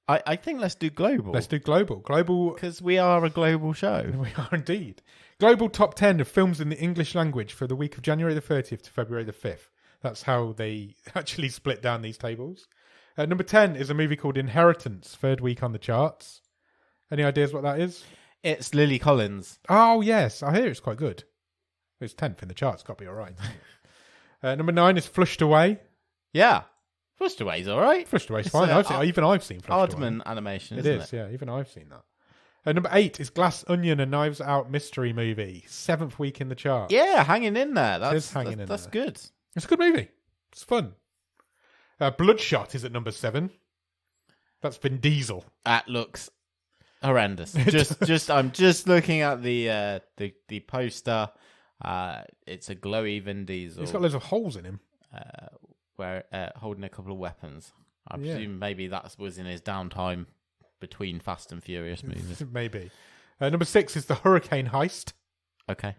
I think let's do global. Let's do global. Global. Because we are a global show. We are indeed. Global top 10 of films in the English language for the week of January the 30th to February the 5th. That's how they actually split down these tables. Number 10 is a movie called Inheritance, 3rd week on the charts. Any ideas what that is? It's Lily Collins. Oh, yes. I hear it's quite good. It's 10th in the charts. Got to be all right. Number 9 is Flushed Away. Yeah. Flushed Away's all right. Flushed Away's It's, fine. Even I've seen Flushed Away. Aardman animation, It isn't is, yeah. Even I've seen that. Number 8 is Glass Onion, a Knives Out mystery movie. 7th week in the chart. Yeah, hanging in there. is hanging in That's there. good. It's a good movie. It's fun. Bloodshot is at number 7. That's Vin Diesel. That looks horrendous. I'm just looking at the poster. It's a glowy Vin Diesel. He's got loads of holes in him. where holding a couple of weapons. I Yeah. presume maybe that was in his downtime between Fast and Furious movies. Maybe. Number 6 is The Hurricane Heist. Okay,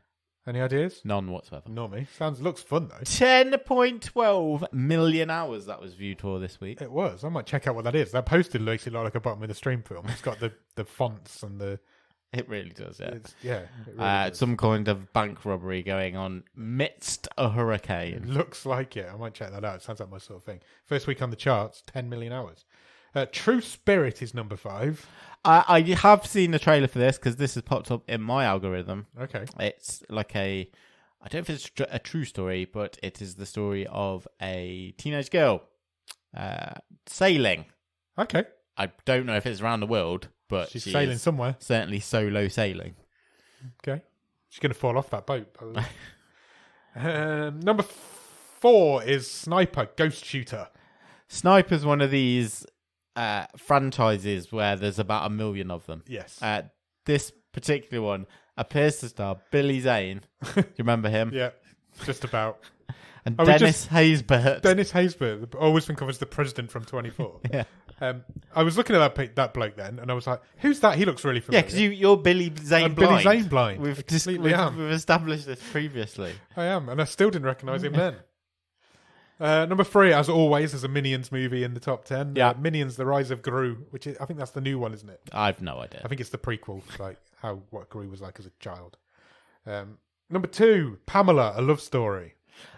Any ideas? none whatsoever. Not me. Looks fun though. 10.12 million hours that was viewed for this week. It was. I might check out what that is. That poster makes it look like a bottom of the stream film. It's got the fonts and the. It really does, yeah. It really does. Some kind of bank robbery going on midst a It hurricane. looks like it. I might check that out. It sounds like my sort of thing. First week on the charts, 10 million hours. True Spirit is number 5. I have seen the trailer for this because this has popped up in my algorithm. Okay. It's like I don't know if it's a true story, but it is the story of a teenage girl sailing. Okay. I don't know if it's around the world, but She's she sailing is somewhere. certainly solo sailing. Okay. She's going to fall off that boat. Probably. Number 4 is Sniper Ghost Shooter. Sniper's one of these franchises where there's about 1 million of them. Yes. This particular one appears to star Billy Zane. Do you remember him? Yeah, just about. And Dennis Haysbert. Dennis Haysbert, I always think of as the president from 24. Yeah. I was looking at that bloke then, and I was like, "Who's that? He looks really Yeah, familiar." because you're Billy Zane I'm blind. Billy Zane blind. We've I completely am. we've established this previously. I am, and I still didn't recognise him then. Number 3, as always, there's a Minions movie in the top 10. Yeah. Minions: The Rise of Gru, which is, I think that's the new one, isn't it? I've no idea. I think it's the prequel, like what Gru was like as a child. Number 2, Pamela: A Love Story.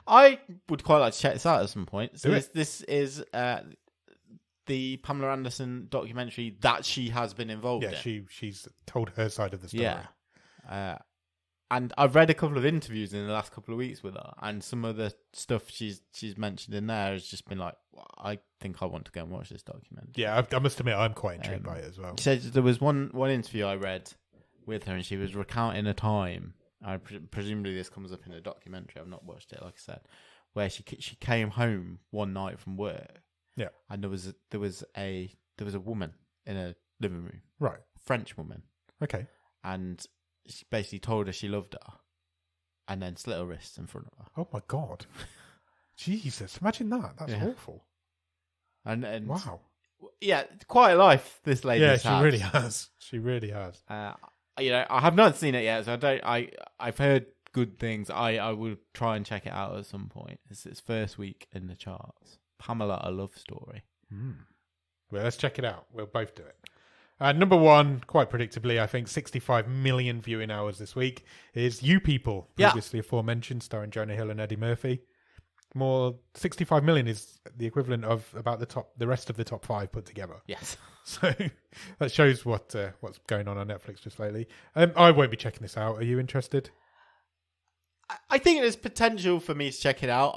I would quite like to check this out at some point. So Do it. this is the Pamela Anderson documentary that she has been involved in. Yeah, she's told her side of the story. Yeah. And I've read a couple of interviews in the last couple of weeks with her, and some of the stuff she's mentioned in there has just been like, I think I want to go and watch this documentary. Yeah, I must admit I'm quite intrigued by it as well. She said there was one interview I read with her, and she was recounting a time. Presumably this comes up in a documentary. I've not watched it, like I said, where she came home one night from work. Yeah, and there was a woman in a living room, right? French woman. Okay, and she basically told her she loved her, and then slit her wrists in front of her. Oh my god, Jesus! Imagine that. That's awful. And wow, yeah, quite a life this lady. Yeah, she really has. She really has. I have not seen it yet, so I've heard good things. I will try and check it out at some point. It's its first week in the charts. Pamela: A Love Story. Well, let's check it out. We'll both do it. Number 1, quite predictably, I think 65 million viewing hours this week, is You People, previously aforementioned, starring Jonah Hill and Eddie Murphy. 65 million is the equivalent of about the rest of the top 5 put together. Yes. So that shows what's going on Netflix just lately. I won't be checking this out. Are you interested? I think there's potential for me to check it out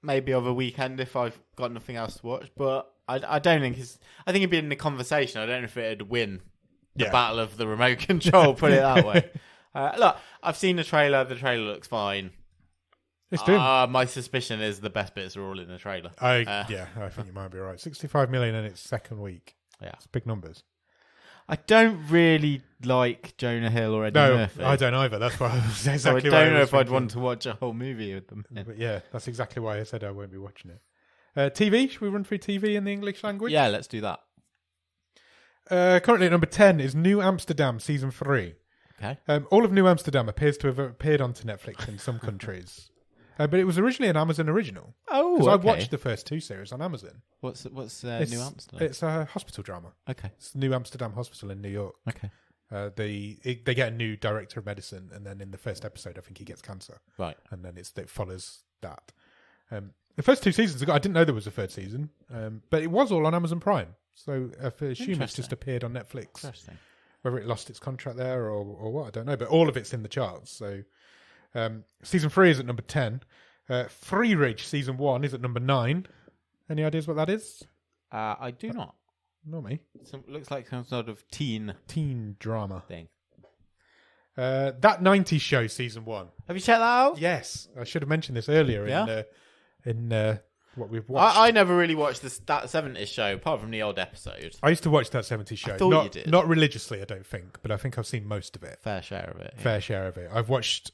maybe over a weekend if I've got nothing else to watch, but I don't think I think it'd be in the conversation. I don't know if it'd win the battle of the remote control, put it that way. Look, I've seen the trailer. The trailer looks fine. It's doing. My suspicion is the best bits are all in the trailer. I think you might be right. 65 million in its second week. Yeah, it's big numbers. I don't really like Jonah Hill or Eddie Murphy. No, I don't either. That's why I was exactly. So I don't know if I'd want to watch a whole movie with them. But yeah, that's exactly why I said I won't be watching it. TV? Should we run through TV in the English language? Yeah, let's do that. Currently at number 10 is New Amsterdam Season 3. Okay. All of New Amsterdam appears to have appeared onto Netflix in some countries. But it was originally an Amazon original. Oh, because I watched the first 2 series on Amazon. What's New Amsterdam? It's a hospital drama. Okay. It's New Amsterdam Hospital in New York. Okay. They get a new director of medicine, and then in the first episode, I think he gets cancer. Right. And then it follows that. The first 2 seasons, I didn't know there was a third season, but it was all on Amazon Prime. So I assume it's just appeared on Netflix. Interesting. Whether it lost its contract there or what, I don't know. But all of it's in the charts. So season 3 is at number 10. Free Ridge season 1 is at number 9. Any ideas what that is? I do not. Not me. Looks like some sort of teen drama thing. That 90s Show season 1. Have you checked that out? Yes, I should have mentioned this earlier. Yeah? In what we've watched. I never really watched that 70s show apart from the old episode. I used to watch that 70s show. I thought you did. Not religiously, I don't think, but I think I've seen most of it. Fair share of it. Fair share of it. I watched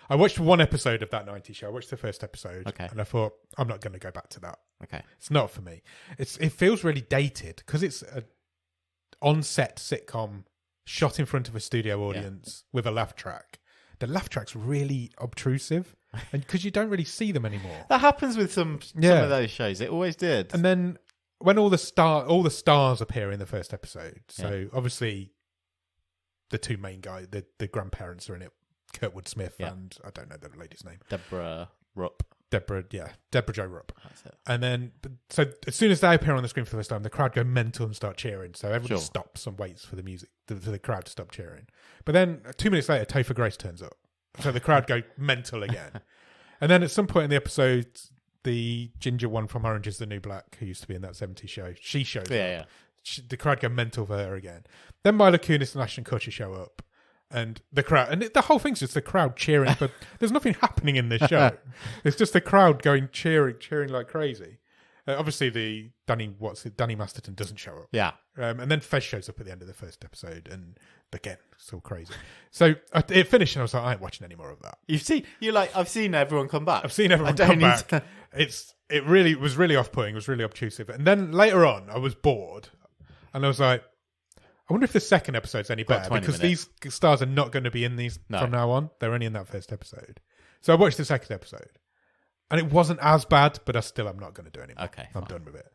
1 episode of that 90s show. I watched the first episode, and I thought, I'm not going to go back to that. Okay. It's not for me. It feels really dated because it's a on-set sitcom shot in front of a studio audience with a laugh track. The laugh track's really obtrusive, and because you don't really see them anymore. That happens with some of those shows. It always did. And then when all the stars appear in the first episode, so obviously the 2 main guys, the grandparents are in it. Kurtwood Smith and I don't know the lady's name. Deborah Rupp. Deborah Jo Rupp. That's it. And then, so as soon as they appear on the screen for the first time, the crowd go mental and start cheering. So everyone stops and waits for the music, for the crowd to stop cheering. But then 2 minutes later, Topher Grace turns up. So the crowd go mental again. And then at some point in the episode, the ginger one from Orange is the New Black, who used to be in that 70s show, she shows up. Yeah. The crowd go mental for her again. Then Mila Kunis and Ashton Kutcher show up. And the crowd, and the whole thing's just the crowd cheering, but there's nothing happening in this show. It's just the crowd cheering like crazy. Obviously, Danny Masterton doesn't show up. Yeah. And then Fez shows up at the end of the first episode, and again, it's all crazy. So it finished, and I was like, I ain't watching any more of that. I've seen everyone come back. I've seen everyone come back. It was really off-putting. It was really obtrusive. And then later on, I was bored, and I was like, I wonder if the second episode's any better, because these stars are not going to be in these from now on. They're only in that first episode. So I watched the second episode, and it wasn't as bad, but I'm not going to do it anymore. Okay, I'm done with it.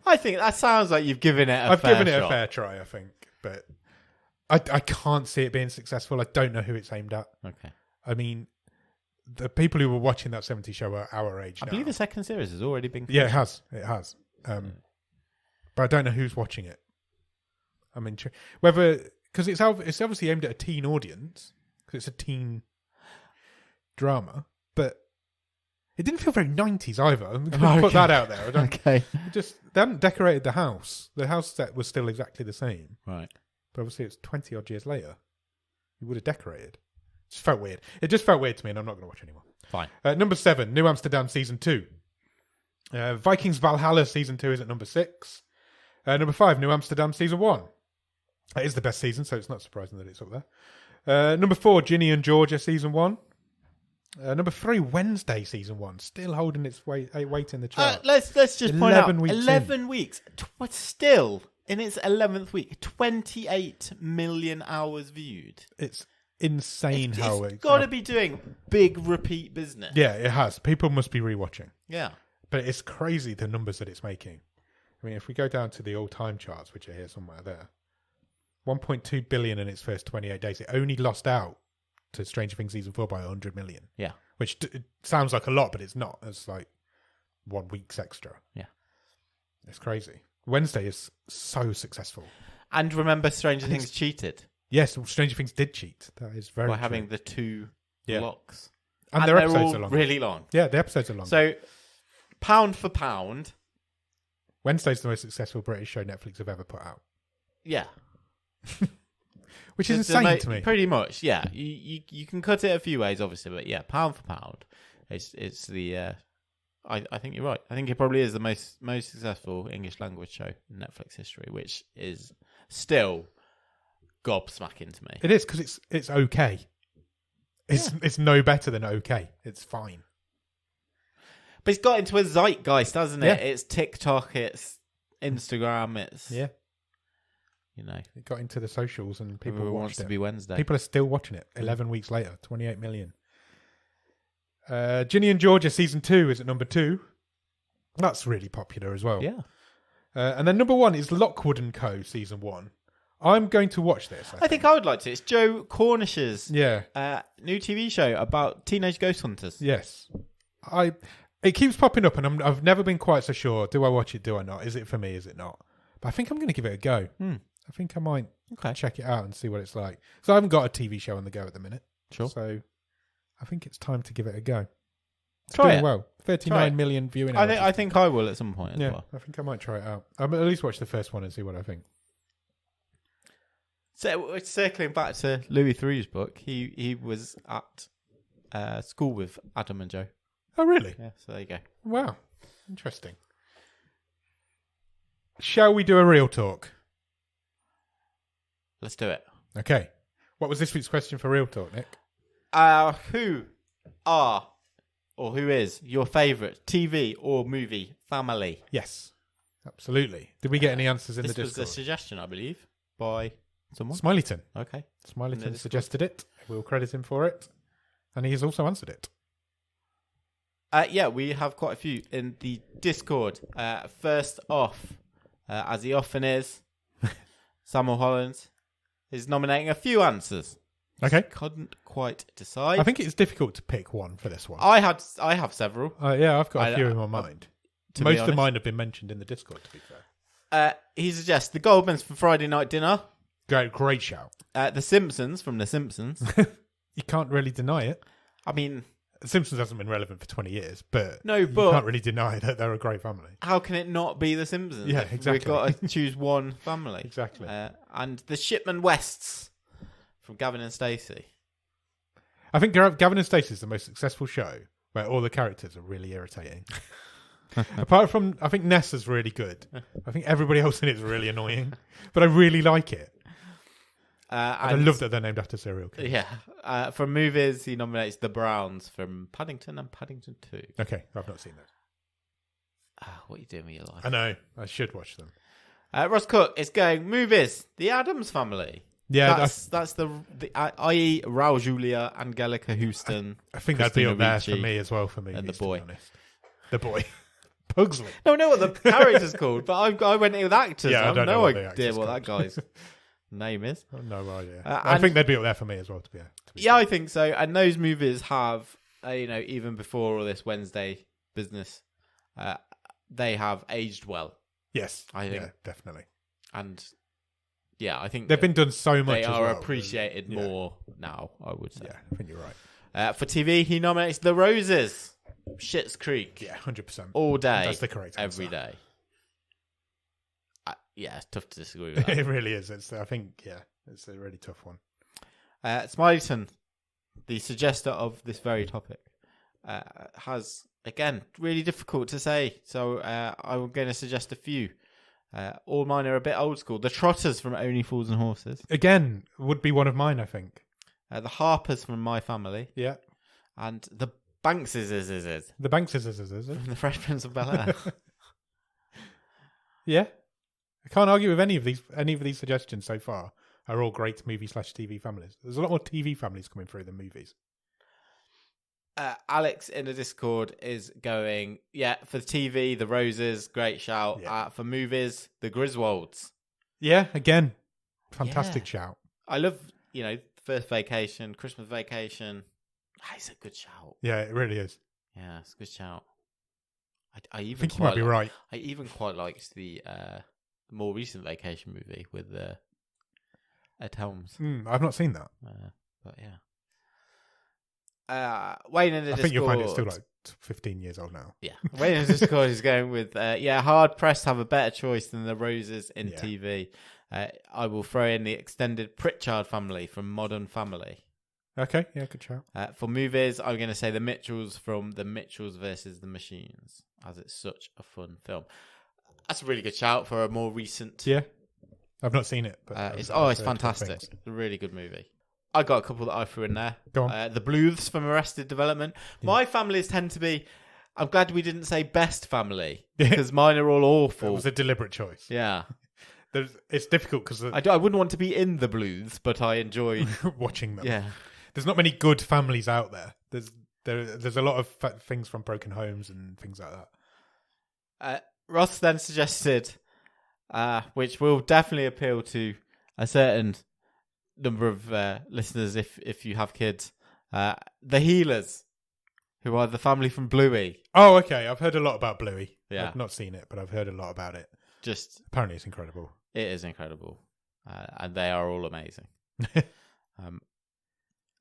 I think that sounds like you've given it a fair try, I think, but I can't see it being successful. I don't know who it's aimed at. Okay. I mean, the people who were watching that 70s show are our age now. I believe the second series has already been... Yeah, it has. But I don't know who's watching it. I mean, because it's obviously aimed at a teen audience, because it's a teen drama, but it didn't feel very 90s either. I'm going to put that out there. Okay. They hadn't decorated the house. The house set was still exactly the same. Right. But obviously it's 20 odd years later. You would have decorated. It just felt weird. It just felt weird to me, and I'm not going to watch anymore. Fine. Number 7, New Amsterdam Season 2. Vikings Valhalla Season 2 is at number 6. Number 5, New Amsterdam Season 1. That is the best season, so it's not surprising that it's up there. Number 4, Ginny and Georgia Season 1. Number 3, Wednesday Season 1. Still holding its weight in the chart. Let's just point out, 11 weeks. Still, in its 11th week, 28 million hours viewed. It's insane how it's got to be doing big repeat business. Yeah, it has. People must be rewatching. Yeah. But it's crazy the numbers that it's making. I mean, if we go down to the all-time charts, which are here somewhere there, 1.2 billion in its first 28 days. It only lost out to Stranger Things Season 4 by 100 million. Yeah. Which it sounds like a lot, but it's not. It's like 1 week's extra. Yeah. It's crazy. Wednesday is so successful. And remember, Stranger Things cheated. Yes, Stranger Things did cheat. That is very By true. having the 2 blocks. And their episodes all are long. Really long. Yeah, the episodes are long. So, pound for pound, Wednesday's the most successful British show Netflix have ever put out. Yeah. Which is insane to me. Pretty much, yeah. You can cut it a few ways, obviously, but yeah, pound for pound, it's the... I think you're right. I think it probably is the most successful English language show in Netflix history, which is still gobsmacking to me. It is, because it's okay. It's no better than okay. It's fine. But it's got into a zeitgeist, hasn't it? Yeah. It's TikTok, it's Instagram, it's... Yeah. You know. It got into the socials and people wants to be Wednesday. People are still watching it 11 weeks later, 28 million. Ginny and Georgia Season 2 is at number 2. That's really popular as well. Yeah. And then number 1 is Lockwood & Co. Season 1. I'm going to watch this. I think I would like to. It's Joe Cornish's new TV show about teenage ghost hunters. Yes. It keeps popping up, and I've never been quite so sure. Do I watch it? Do I not? Is it for me? Is it not? But I think I'm going to give it a go. I think I might check it out and see what it's like. So I haven't got a TV show on the go at the minute. Sure. So I think it's time to give it a go. It's Try doing it. well. 39 million viewing hours. I think I will at some point as well. I think I might try it out. I'll at least watch the first one and see what I think. So circling back to Louis Theroux's book, he was at school with Adam and Joe. Oh, really? Yeah, so there you go. Wow. Interesting. Shall we do a real talk? Let's do it. Okay. What was this week's question for real talk, Nick? Who are or who is your favourite TV or movie family? Yes. Absolutely. Did we get any answers in the Discord? This was a suggestion, I believe, by someone. Smileyton. Okay. Smileyton suggested it. We'll credit him for it. And he has also answered it. Yeah, we have quite a few in the Discord. First off, as he often is, Samuel Holland is nominating a few answers. Okay. Couldn't quite decide. I think it's difficult to pick one for this one. I have several. Yeah, I've got a few in my mind. Most of mine have been mentioned in the Discord, to be fair. He suggests The Goldmans from Friday Night Dinner. Great shout. The Simpsons from The Simpsons. You can't really deny it. I mean... The Simpsons hasn't been relevant for 20 years, but you can't really deny that they're a great family. How can it not be The Simpsons? Yeah, exactly. We've got to choose one family. Exactly. And The Shipman Wests from Gavin and Stacey. I think Gavin and Stacey is the most successful show where all the characters are really irritating. Apart from, I think Nessa's really good. I think everybody else in it is really annoying, but I really like it. I love that they're named after serial killers. Yeah. For movies, he nominates The Browns from Paddington and Paddington 2. Okay, I've not seen that. What are you doing with your life? I know, I should watch them. Ross Cook is going movies. The Addams Family. Yeah, that's the i.e. Raul Julia, Angelica Houston. I think that'd be up there for me as well. For me, and the boy, the boy, Pugsley. No, I know what the character's called, but I went in with actors. Yeah, I have no idea what called. that guy's name is. No idea. I think they'd be up there for me as well. To be yeah, I think so. And those movies have, even before all this Wednesday business, they have aged well. Yes, I think definitely. And yeah, I think they've been done so much. They are well, appreciated more now, I would say. Yeah, I think you're right. For TV, he nominates The Roses, Schitt's Creek. Yeah, 100%. All day. That's the correct answer. Every day. Yeah, it's tough to disagree with that. It really is. I think, it's a really tough one. Smileyton, the suggester of this very topic, has, again, really difficult to say. So I'm going to suggest a few. All mine are a bit old school. The Trotters from Only Fools and Horses. Again, would be one of mine, I think. The Harpers from My Family. Yeah. And the Bankses. The Bankses. From The Fresh Prince of Bel-Air. Yeah. I can't argue with any of these suggestions so far. Are all great movie/TV families. There's a lot more TV families coming through than movies. Alex in the Discord is going, for TV, The Roses, great shout. Yeah. For movies, The Griswolds. Yeah, again, fantastic shout. I love, First Vacation, Christmas Vacation. It's a good shout. Yeah, it really is. Yeah, it's a good shout. I think you might be right. I even quite liked the more recent Vacation movie with Ed Helms. I've not seen that. But yeah. Wayne in the Discord. I think you'll find it's still like 15 years old now. Yeah. Wayne in the Discord is going with, hard pressed to have a better choice than The Roses in TV. I will throw in the extended Pritchard family from Modern Family. Okay, yeah, good shout. For movies, I'm going to say The Mitchells from The Mitchells versus the Machines, as it's such a fun film. That's a really good shout for a more recent. Yeah, I've not seen it, but it's fantastic. It's a really good movie. I got a couple that I threw in there. Go on. The Bluths from Arrested Development. My families tend to be. I'm glad we didn't say best family because mine are all awful. It was a deliberate choice. Yeah. It's difficult because I wouldn't want to be in the Bluths, but I enjoyed watching them. Yeah. There's not many good families out there. There's a lot of things from broken homes and things like that. Ross then suggested, which will definitely appeal to a certain number of listeners if you have kids, The Healers, who are the family from Bluey. Oh, okay. I've heard a lot about Bluey. Yeah. I've not seen it, but I've heard a lot about it. Apparently it's incredible. It is incredible. And they are all amazing.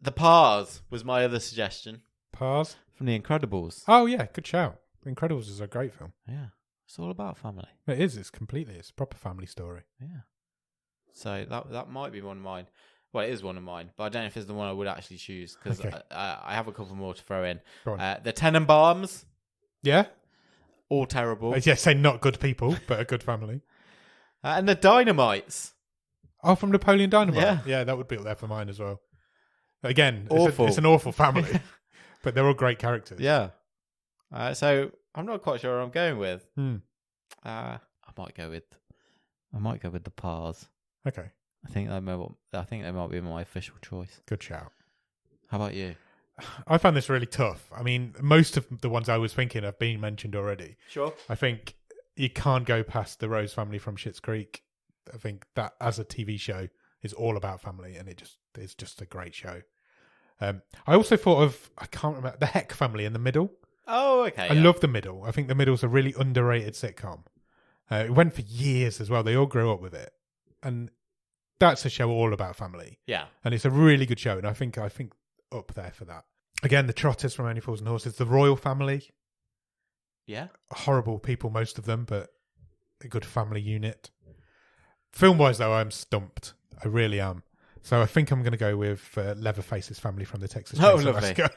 The Pars was my other suggestion. Pars? From The Incredibles. Oh, yeah. Good shout. The Incredibles is a great film. Yeah. It's all about family. It is. It's a proper family story. Yeah. So that might be one of mine. Well, it is one of mine, but I don't know if it's the one I would actually choose because I have a couple more to throw in. Go on. The Tenenbaums. Yeah. All terrible. Say not good people, but a good family. And the Dynamites. Oh, from Napoleon Dynamite. Yeah. Yeah, that would be up there for mine as well. Again, awful. It's an awful family, but they're all great characters. Yeah. So I'm not quite sure where I'm going with. I might go with the Pars. Okay. I think they might be my official choice. Good shout. How about you? I found this really tough. I mean, most of the ones I was thinking have been mentioned already. Sure. I think you can't go past the Rose family from Schitt's Creek. I think that as a TV show is all about family, and it's just a great show. I also thought of, I can't remember, the Heck family in The Middle. Oh, okay. I love The Middle. I think The Middle's a really underrated sitcom. It went for years as well. They all grew up with it. And that's a show all about family. Yeah. And it's a really good show. And I think up there for that. Again, the Trotters from Only Fools and Horses. The Royal Family. Yeah. Horrible people, most of them, but a good family unit. Film-wise, though, I'm stumped. I really am. So I think I'm going to go with Leatherface's family from the Texas Chainsaw lovely. Massacre.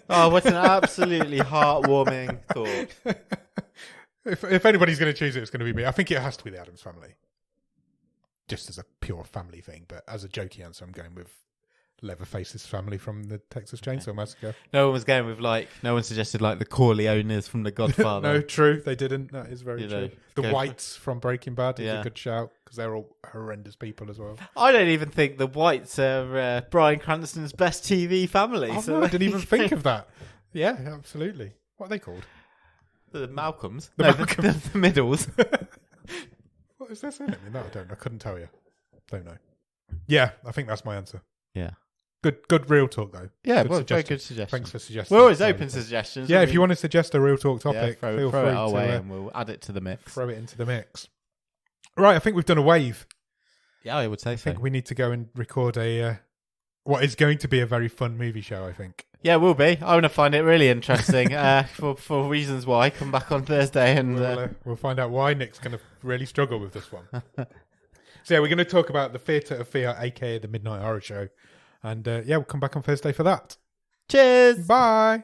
Oh, what an absolutely heartwarming thought. If anybody's going to choose it, it's going to be me. I think it has to be the Addams Family. Just as a pure family thing. But as a jokey answer, I'm going with Leatherface's family from the Texas Chainsaw Massacre. No one was going with no one suggested the Corleones from The Godfather. No, true. They didn't. That is very true. The go Whites from Breaking Bad is a good shout because they're all horrendous people as well. I don't even think the Whites are Bryan Cranston's best TV family. Oh, no, I didn't even think of that. Yeah, absolutely. What are they called? The Malcolms. The Malcolms. The Middles. What is this in it? No, I don't. I couldn't tell you. Don't know. Yeah, I think that's my answer. Yeah. Good real talk though. Yeah, good very good suggestion. Thanks for suggesting. We're always open to suggestions. Yeah, if you want to suggest a real talk topic, throw feel free it our way to and we'll add it to the mix. throw it into the mix. Right, I think we've done a wave. Yeah, I would say I so. think we need to go and record what is going to be a very fun movie show, I think. Yeah, it will be. I'm going to find it really interesting for reasons why. Come back on Thursday and We'll find out why Nick's going to really struggle with this one. So yeah, we're going to talk about the Theatre of Fear, aka the Midnight Horror Show. And we'll come back on Thursday for that. cheers. Bye.